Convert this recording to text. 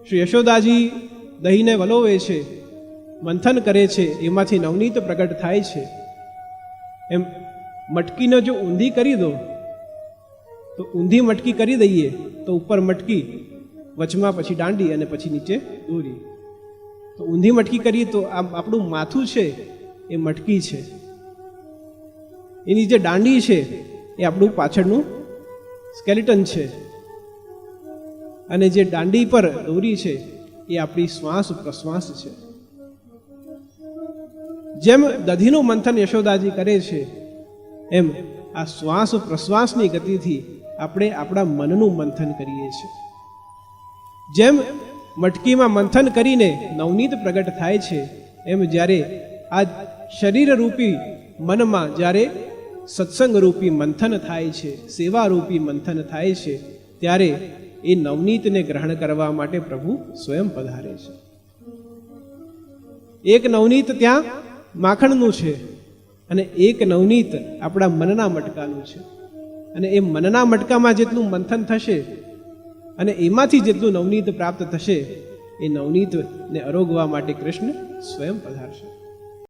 શ્રી યશોદાજી દહીંને વલોવે છે, મંથન કરે છે, એમાંથી નવનીત પ્રગટ થાય છે. એમ મટકીને જો ઊંધી કરી દો તો ઊંધી મટકી કરી દઈએ તો ઉપર મટકી, વચમાં પછી દાંડી અને પછી નીચે દોરી. તો ઊંધી મટકી કરીએ તો આ આપણું માથું છે એ મટકી છે, એની જે દાંડી છે એ આપણું પાછળનું સ્કેલેટન છે, અને જે દાંડી પર દોરી છે એ આપણી શ્વાસ પ્રશ્વાસ છે. જેમ દધીનું મંથન યશોદાજી કરે છે એમ આ શ્વાસ પ્રશ્વાસની ગતિથી આપણે આપણા મનનું મંથન કરીએ છીએ. જેમ મટકીમાં મંથન કરીને નવનીત પ્રગટ થાય છે, એમ જ્યારે આ શરીર રૂપી મનમાં જ્યારે સત્સંગ રૂપી મંથન થાય છે, સેવા રૂપી મંથન થાય છે, ત્યારે એ નવનીતને ગ્રહણ કરવા માટે પ્રભુ સ્વયં પધારે છે. એક નવનીત ત્યાં માખણનું છે અને એક નવનીત આપણા મનના મટકાનું છે. અને એ મનના મટકામાં જેટલું મંથન થશે અને એમાંથી જેટલું નવનીત પ્રાપ્ત થશે, એ નવનીતને અરોગવા માટે કૃષ્ણ સ્વયં પધારશે.